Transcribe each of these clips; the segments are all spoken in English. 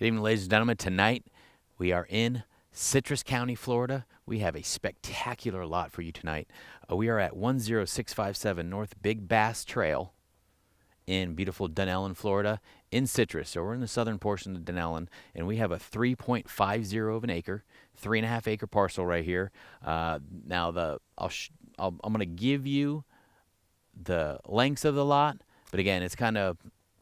Good evening, ladies and gentlemen. Tonight we are in Citrus County, Florida. We have a spectacular lot for you tonight. We are at 10657 North Big Bass Trail in beautiful Dunnellon, Florida, in Citrus. So we're in the southern portion of Dunnellon, and we have a 3.50 of an acre, 3.5 acre parcel right here. Now I'm going to give you the lengths of the lot, but again, it's kind of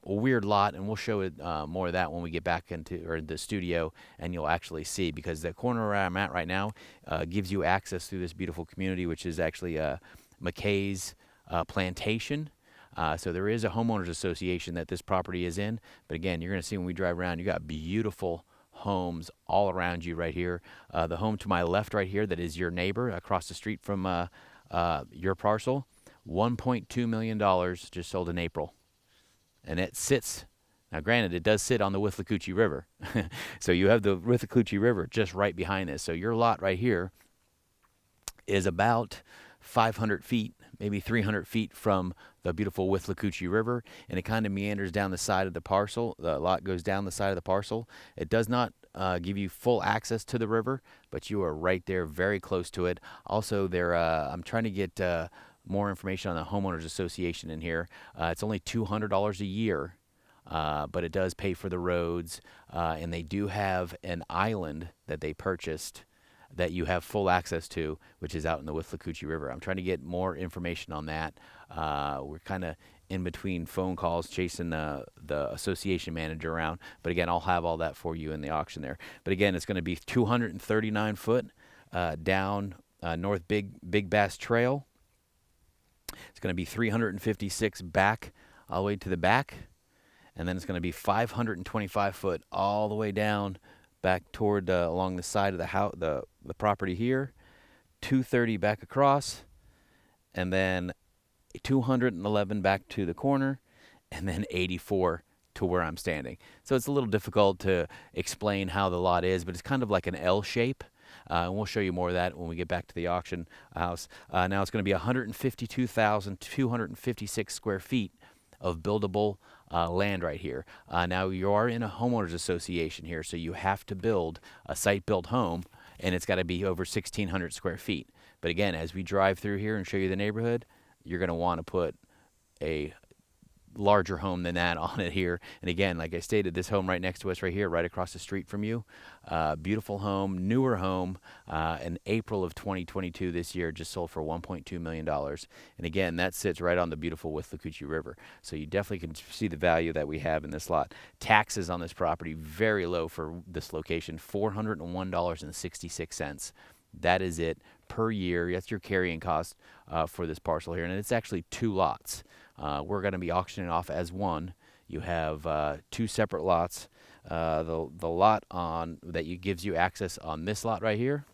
a weird lot, and we'll show it more of that when we get back into the studio, and you'll actually see, because the corner where I'm at right now gives you access through this beautiful community, which is actually McKay's plantation. So there is a homeowners association that this property is in, but again, you're going to see when we drive around, you got beautiful homes all around you right here. The home to my left right here, that is your neighbor across the street from your parcel, $1.2 million just sold in April. And it sits, now granted, it does sit on the Withlacoochee River. So you have the Withlacoochee River just right behind this. So your lot right here is about 500 feet, maybe 300 feet from the beautiful Withlacoochee River, and it kind of meanders down the side of the parcel. The lot goes down the side of the parcel. It does not give you full access to the river, but you are right there, very close to it. Also, I'm trying to get more information on the homeowners association in here. It's only $200 a year, but it does pay for the roads, and they do have an island that they purchased that you have full access to, which is out in the Withlacoochee River. I'm trying to get more information on that. We're kind of in between phone calls chasing the association manager around, but again, I'll have all that for you in the auction there. But again, it's going to be 239 foot down North Big Bass Trail. It's going to be 356 back all the way to the back, and then it's going to be 525 foot all the way down back toward along the side of the house, the property here, 230 back across, and then 211 back to the corner, and then 84 to where I'm standing. So it's a little difficult to explain how the lot is, but it's kind of like an L shape. And we'll show you more of that when we get back to the auction house. Now it's going to be 152,256 square feet of buildable land right here. Now you are in a homeowners association here, so you have to build a site-built home, and it's got to be over 1,600 square feet. But again, as we drive through here and show you the neighborhood, you're going to want to put a larger home than that on it here. And again, like I stated, this home right next to us right here, right across the street from you, beautiful home, newer home, in April of 2022 this year, just sold for $1.2 million. And again, that sits right on the beautiful Withlacoochee River. So you definitely can see the value that we have in this lot. Taxes on this property, very low for this location, $401.66. That is it per year. That's your carrying cost for this parcel here. And it's actually two lots. We're going to be auctioning off as one. You have two separate lots. The lot on that gives you access on this lot right here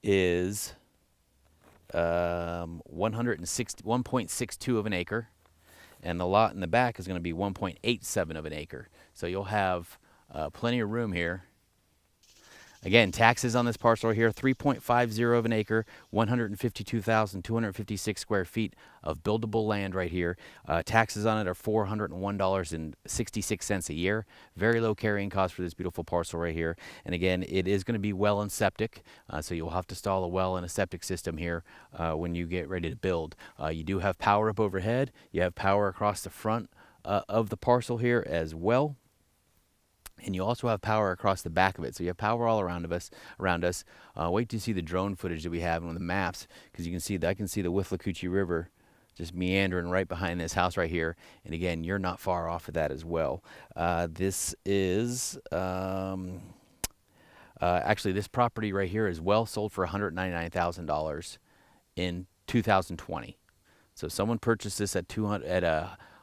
is 1.62 of an acre, and the lot in the back is going to be 1.87 of an acre. So you'll have plenty of room here. Again, taxes on this parcel right here, 3.50 of an acre, 152,256 square feet of buildable land right here. Taxes on it are $401.66 a year. Very low carrying cost for this beautiful parcel right here. And again, it is going to be well and septic, so you'll have to install a well and a septic system here when you get ready to build. You do have power up overhead. You have power across the front of the parcel here as well. And you also have power across the back of it. So you have power all around us. Wait to see the drone footage that we have on the maps, because you can see that I can see the Withlacoochee River just meandering right behind this house right here. And again, you're not far off of that as well. This is actually, this property right here is well sold for $199,000 in 2020. So someone purchased this at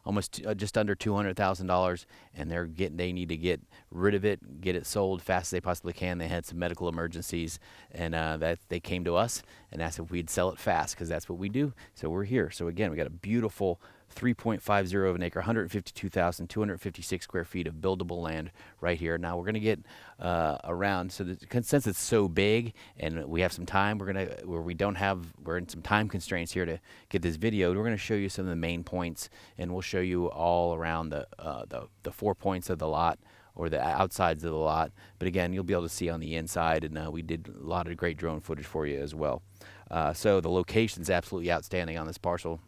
almost just under $200,000, and they need to get rid of it, get it sold fast as they possibly can. They had some medical emergencies, and that they came to us and asked if we'd sell it fast, because that's what we do. So we're here. So again, we got a beautiful 3.50 of an acre, 152,256 square feet of buildable land right here. Now we're going to get around, so since it's so big and we have some time, we're in some time constraints here to get this video. We're going to show you some of the main points, and we'll show you all around the 4 points of the lot or the outsides of the lot. But again, you'll be able to see on the inside, and we did a lot of great drone footage for you as well. So the location's absolutely outstanding on this parcel.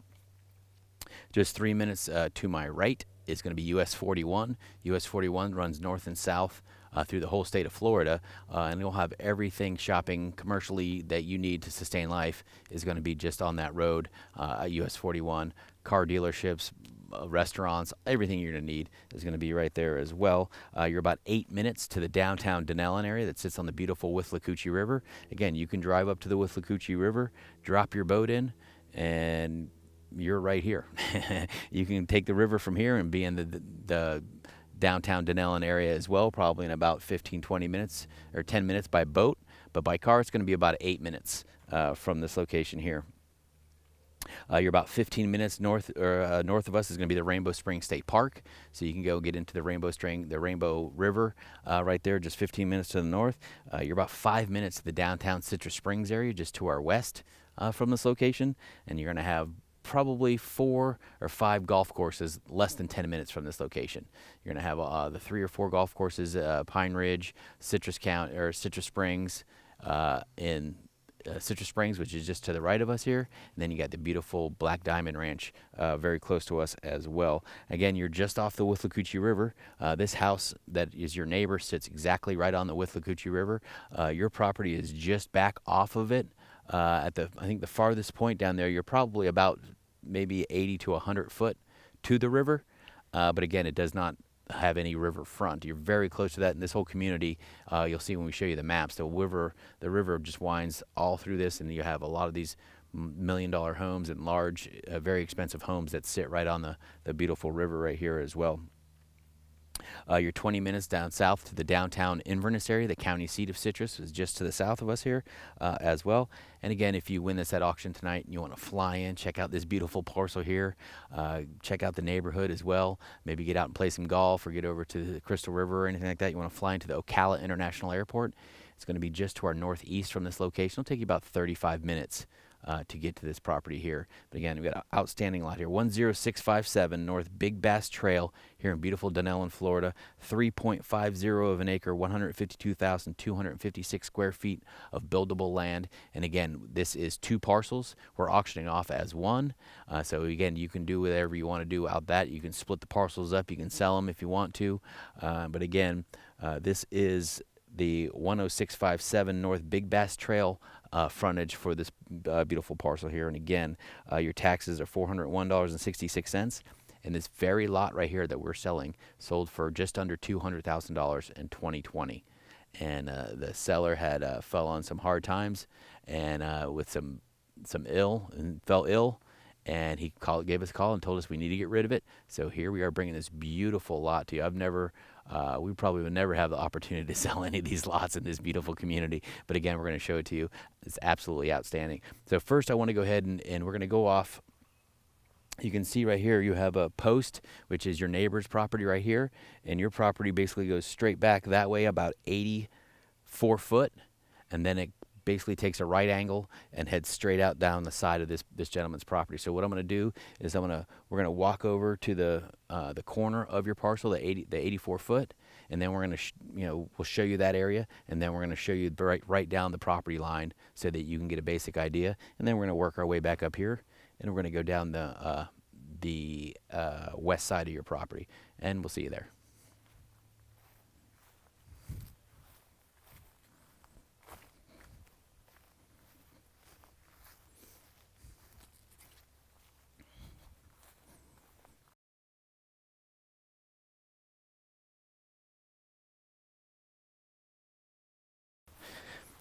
Just 3 minutes to my right is going to be US 41. US 41 runs north and south through the whole state of Florida, and you'll have everything shopping commercially that you need to sustain life is going to be just on that road at US 41. Car dealerships, restaurants, everything you're going to need is going to be right there as well. You're about 8 minutes to the downtown Dunnellon area that sits on the beautiful Withlacoochee River. Again, you can drive up to the Withlacoochee River, drop your boat in, and you're right here. You can take the river from here and be in the downtown Dunnellon area as well, probably in about 15, 20 minutes or 10 minutes by boat. But by car, it's going to be about 8 minutes from this location here. You're about 15 minutes north of us is going to be the Rainbow Springs State Park, so you can go get into the Rainbow River right there, just 15 minutes to the north. You're about 5 minutes to the downtown Citrus Springs area, just to our west from this location, and you're going to have probably 4 or 5 golf courses less than 10 minutes from this location. You're going to have the 3 or 4 golf courses, Pine Ridge, Citrus Springs, in Citrus Springs, which is just to the right of us here. And then you got the beautiful Black Diamond Ranch very close to us as well. Again, you're just off the Withlacoochee River. This house that is your neighbor sits exactly right on the Withlacoochee River. Your property is just back off of it. I think the farthest point down there, you're probably about maybe 80 to 100 foot to the river. But again, it does not have any river front. You're very close to that. In this whole community, you'll see when we show you the maps, the river just winds all through this, and you have a lot of these $1 million homes and large, very expensive homes that sit right on the beautiful river right here as well. You're 20 minutes down south to the downtown Inverness area. The county seat of Citrus is just to the south of us here as well. And again, if you win this at auction tonight and you want to fly in, check out this beautiful parcel here, check out the neighborhood as well, maybe get out and play some golf or get over to the Crystal River or anything like that, you want to fly into the Ocala International Airport, it's going to be just to our northeast from this location. It'll take you about 35 minutes to get to this property here. But again, we've got an outstanding lot here. 10657 North Big Bass Trail here in beautiful Dunnellon, Florida. 3.50 of an acre, 152,256 square feet of buildable land. And again, this is 2 parcels. We're auctioning off as 1. So again, you can do whatever you want to do out that. You can split the parcels up. You can sell them if you want to. But again, this is the 10657 North Big Bass Trail frontage for this beautiful parcel here. And again, your taxes are $401.66. And this very lot right here that we're selling sold for just under $200,000 in 2020. And the seller had fell on some hard times and with some fell ill. And he gave us a call and told us we need to get rid of it. So here we are bringing this beautiful lot to you. We probably would never have the opportunity to sell any of these lots in this beautiful community. But again, we're going to show it to you. It's absolutely outstanding. So first I want to go ahead and we're going to go off. You can see right here you have a post, which is your neighbor's property right here. And your property basically goes straight back that way about 84 foot. And then it basically takes a right angle and heads straight out down the side of this gentleman's property. So what I'm going to do is we're going to walk over to the corner of your parcel, the 84 foot, and then we're going to we'll show you that area, and then we're going to show you right down the property line so that you can get a basic idea. And then we're going to work our way back up here, and we're going to go down the west side of your property, and we'll see you there.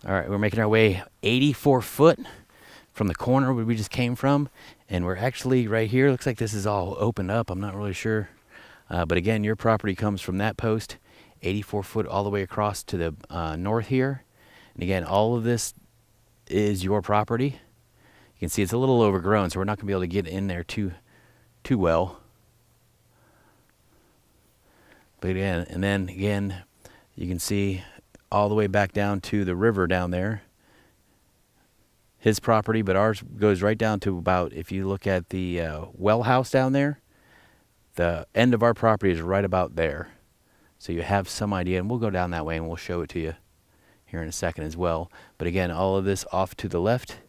All right, we're making our way 84 foot from the corner where we just came from, and we're actually right here. Looks like this is all opened up. I'm not really sure. But again, your property comes from that post, 84 foot all the way across to the north here. And again, all of this is your property. You can see it's a little overgrown, so we're not going to be able to get in there too well. But again, and then again, you can see all the way back down to the river down there. His property, but ours goes right down to about, if you look at the well house down there, the end of our property is right about there. so you have some idea, and we'll go down that way and we'll show it to you here in a second as well. But again, all of this off to the left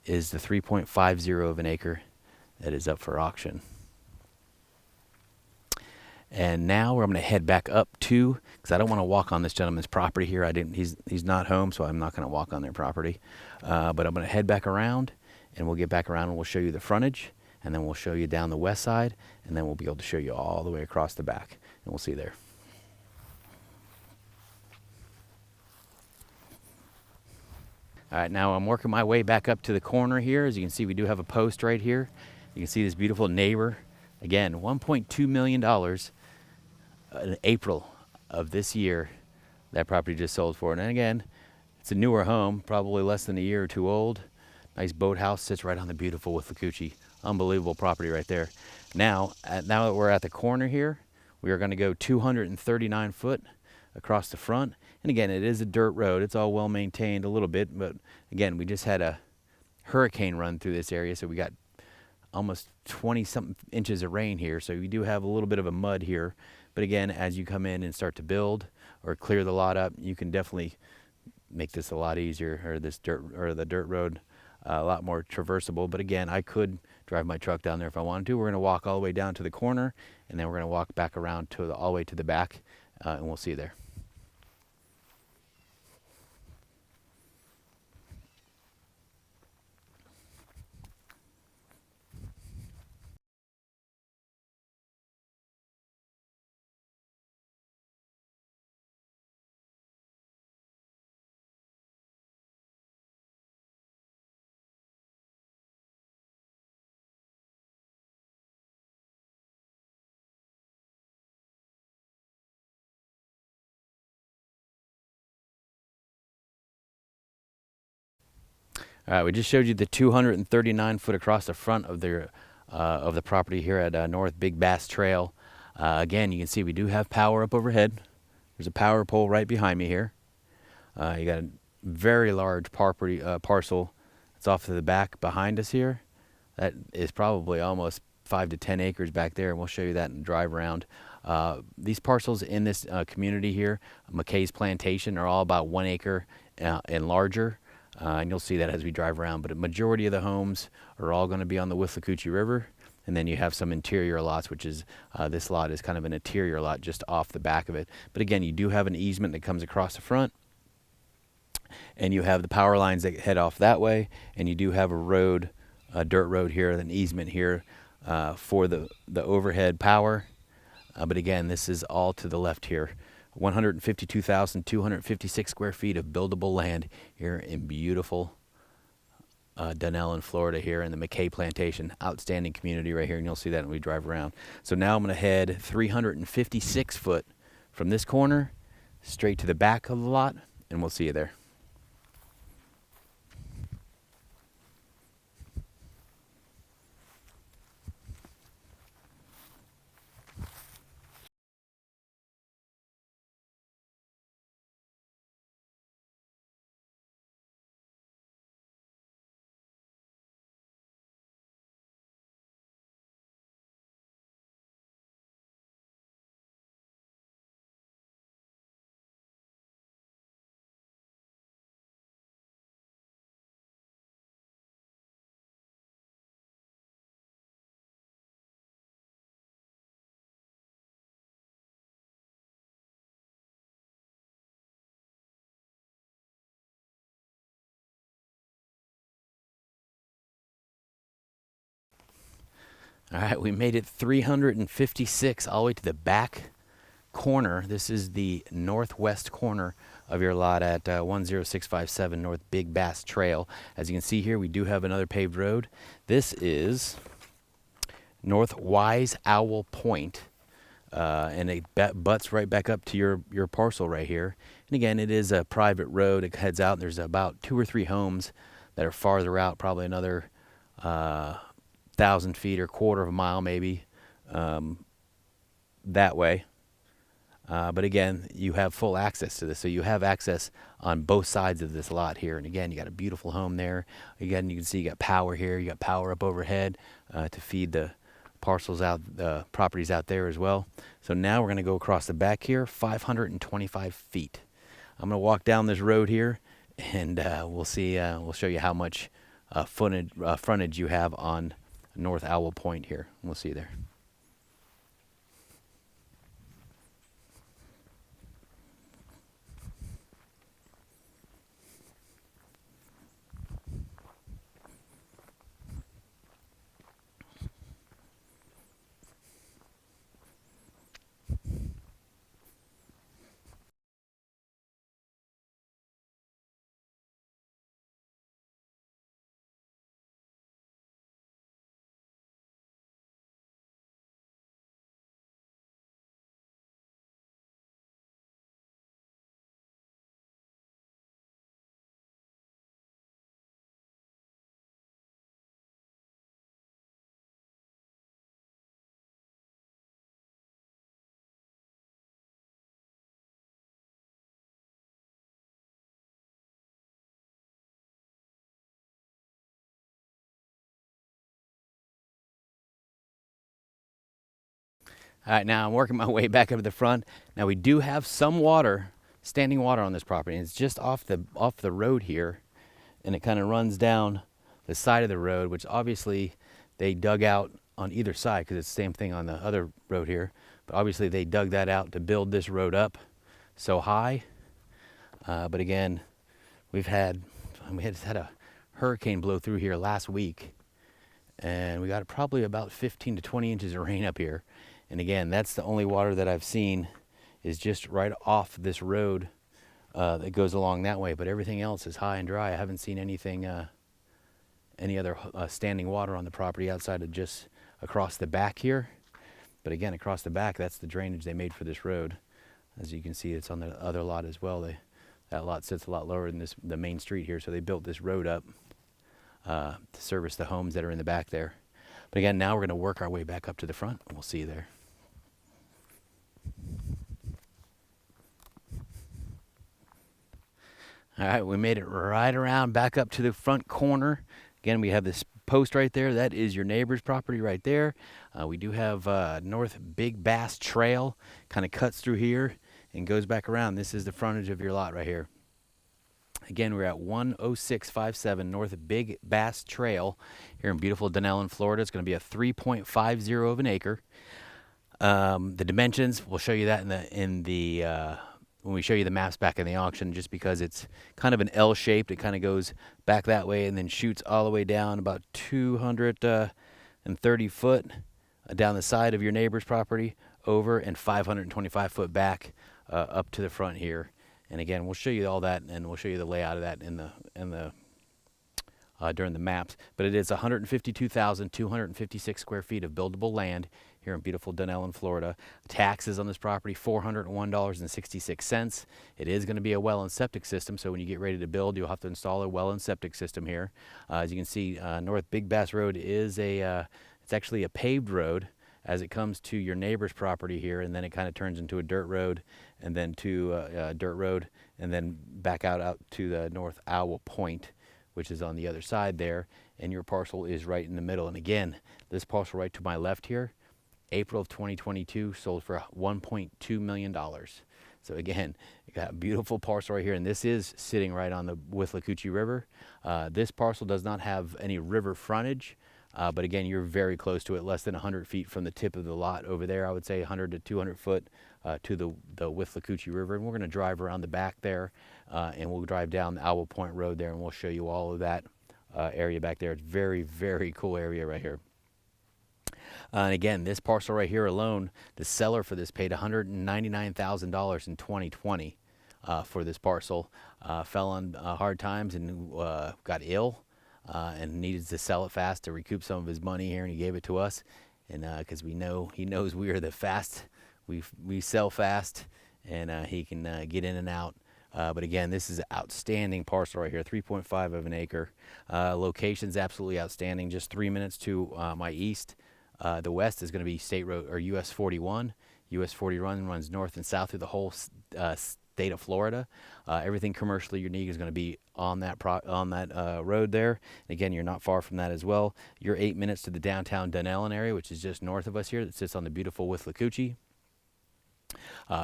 is the 3.50 of an acre that is up for auction. And now I'm going to head back up to, because I don't want to walk on this gentleman's property here. He's not home, so I'm not going to walk on their property. But I'm going to head back around, and we'll get back around and we'll show you the frontage, and then we'll show you down the west side, and then we'll be able to show you all the way across the back, and we'll see you there. All right, now I'm working my way back up to the corner here. As you can see, we do have a post right here. You can see this beautiful neighbor. Again, $1.2 million in April of this year, that property just sold for. And again, it's a newer home, probably less than a year or two old. Nice boathouse, sits right on the beautiful Withlacoochee. Unbelievable property right there. Now that we're at the corner here, we are going to go 239 foot across the front. And again, it is a dirt road. It's all well maintained a little bit, but again, we just had a hurricane run through this area, so we got almost 20 something inches of rain here, so we do have a little bit of a mud here. But again, as you come in and start to build or clear the lot up, you can definitely make this a lot easier, or this dirt, or the dirt road a lot more traversable. But again, I could drive my truck down there if I wanted to. We're going to walk all the way down to the corner, and then we're going to walk back around to all the way to the back, and we'll see you there. All right, we just showed you the 239 foot across the front of the property here at North Big Bass Trail. Again, you can see we do have power up overhead. There's a power pole right behind me here. You got a very large parcel that's off to the back behind us here. That is probably almost 5 to 10 acres back there, and we'll show you that and drive around. These parcels in this community here, McKay's Plantation, are all about 1 acre and larger. And you'll see that as we drive around, but a majority of the homes are all going to be on the Withlacoochee River. And then you have some interior lots, which is, this lot is kind of an interior lot just off the back of it. But again, you do have an easement that comes across the front, and you have the power lines that head off that way, and you do have a road, a dirt road here, an easement here for the overhead power. But again, this is all to the left here. 152,256 square feet of buildable land here in beautiful Dunnellon, Florida, here in the McKay Plantation. Outstanding community right here, and you'll see that when we drive around. So now I'm going to head 356 foot from this corner straight to the back of the lot, and we'll see you there. All right, we made it 356 all the way to the back corner. This is the northwest corner of your lot at 10657 North Big Bass Trail. As you can see here, we do have another paved road. This is North Wise Owl Point, and it butts right back up to your parcel right here. And again, it is a private road. It heads out. There's about 2 or 3 homes that are farther out, probably another 1,000 feet or quarter of a mile maybe that way. But again, you have full access to this. So you have access on both sides of this lot here. And again, you got a beautiful home there. Again, you can see you got power here. You got power up overhead to feed the parcels out, properties out there as well. So now we're going to go across the back here, 525 feet. I'm going to walk down this road here, and we'll see. We'll show you how much frontage you have on North Owl Point here. We'll see you there. All right, now I'm working my way back up to the front. Now we do have some water, standing water on this property. And it's just off the road here, and it kind of runs down the side of the road, which obviously they dug out on either side because it's the same thing on the other road here. But obviously they dug that out to build this road up so high. But again, we had a hurricane blow through here last week, and we got probably about 15 to 20 inches of rain up here. And again, that's the only water that I've seen is just right off this road that goes along that way. But everything else is high and dry. I haven't seen anything, any other standing water on the property outside of just across the back here. But again, across the back, that's the drainage they made for this road. As you can see, it's on the other lot as well. That lot sits a lot lower than the main street here, so they built this road up to service the homes that are in the back there. But again, now we're going to work our way back up to the front, and we'll see you there. All right, we made it right around back up to the front corner. Again, we have this post right there. That is your neighbor's property right there. We do have North Big Bass Trail, kind of cuts through here and goes back around. This is the frontage of your lot right here. Again, we're at 10657 North Big Bass Trail here in beautiful Dunnellon, Florida. It's going to be a 3.50 of an acre. The dimensions, we'll show you that in the when we show you the maps back in the auction, just because it's kind of an L-shaped. It kind of goes back that way and then shoots all the way down about 230 foot down the side of your neighbor's property over, and 525 foot back up to the front here. And again, we'll show you all that, and we'll show you the layout of that in the during the maps. But it is 152,256 square feet of buildable land here in beautiful Dunnellon, Florida. Taxes on this property, $401.66. It is going to be a well and septic system, so when you get ready to build, you'll have to install a well and septic system here. As you can see, North Big Bass Road is it's actually a paved road as it comes to your neighbor's property here, and then it kind of turns into a dirt road, and then to a dirt road, and then back out to the North Owl Point, which is on the other side there, and your parcel is right in the middle. And again, this parcel right to my left here, April of 2022, sold for $1.2 million. So again, you got a beautiful parcel right here, and this is sitting right on the Withlacoochee River. This parcel does not have any river frontage, but again, you're very close to it, less than 100 feet from the tip of the lot over there. I would say 100 to 200 foot to the Withlacoochee River. And we're going to drive around the back there, and we'll drive down the Owl Point Road there, and we'll show you all of that area back there. It's very, very cool area right here. And again, this parcel right here alone, the seller for this paid $199,000 in 2020 for this parcel. Fell on hard times and got ill and needed to sell it fast to recoup some of his money here, and he gave it to us. And because he knows we are the fast, we sell fast, and he can get in and out. But again, this is an outstanding parcel right here, 3.5 of an acre. Location's absolutely outstanding, just 3 minutes to my east. The west is going to be State Road or US 41. US 41 runs north and south through the whole state of Florida. Everything commercially unique is going to be on that road there. And again, you're not far from that as well. You're 8 minutes to the downtown Dunnellon area, which is just north of us here, that sits on the beautiful Withlacoochee.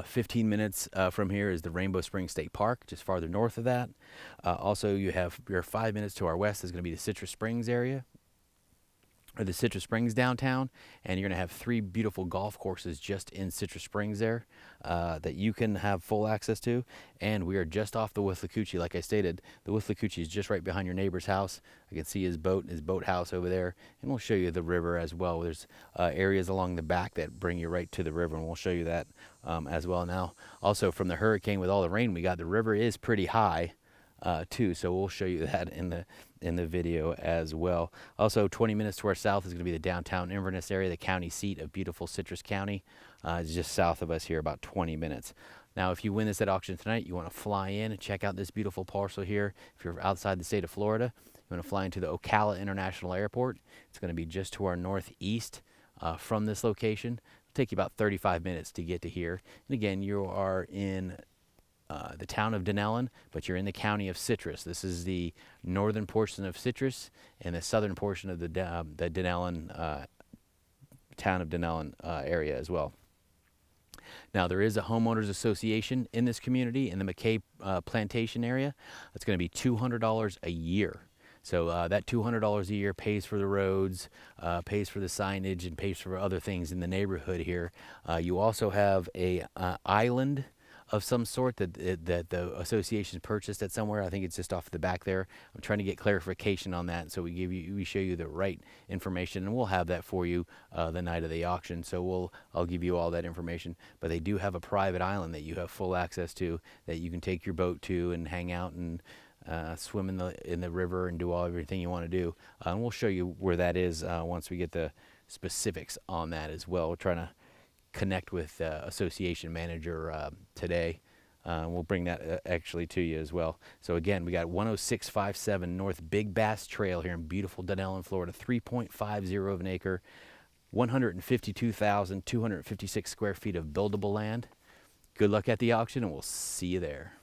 15 minutes from here is the Rainbow Springs State Park, just farther north of that. Also, you're 5 minutes to our west is going to be the Citrus Springs area, or the Citrus Springs downtown, and you're going to have 3 beautiful golf courses just in Citrus Springs there that you can have full access to. And we are just off the Withlacoochee. Like I stated, the Withlacoochee is just right behind your neighbor's house. I can see his boathouse over there, and we'll show you the river as well. There's areas along the back that bring you right to the river, and we'll show you that as well. Now, also from the hurricane with all the rain we got, the river is pretty high too, so we'll show you that in the video as well. Also, 20 minutes to our south is going to be the downtown Inverness area, the county seat of beautiful Citrus County. It's just south of us here, about 20 minutes. Now, if you win this at auction tonight, you want to fly in and check out this beautiful parcel here. If you're outside the state of Florida, you want to fly into the Ocala International Airport. It's going to be just to our northeast from this location. It'll take you about 35 minutes to get to here. And again, you are in the town of Dunnellon, but you're in the county of Citrus. This is the northern portion of Citrus and the southern portion of the Dunnellon, town of Dunnellon area as well. Now, there is a homeowners association in this community, in the McKay Plantation area. It's going to be $200 a year. So that $200 a year pays for the roads, pays for the signage, and pays for other things in the neighborhood here. You also have a island of some sort that the association purchased at somewhere. I think it's just off the back there. I'm trying to get clarification on that, so we show you the right information, and we'll have that for you the night of the auction. So I'll give you all that information. But they do have a private island that you have full access to, that you can take your boat to and hang out and swim in the river and do everything you want to do. And we'll show you where that is once we get the specifics on that as well. We're trying to connect with association manager today. We'll bring that actually to you as well. So again, we got 10657 North Big Bass Trail here in beautiful Dunnellon, Florida. 3.50 of an acre, 152,256 square feet of buildable land. Good luck at the auction, and we'll see you there.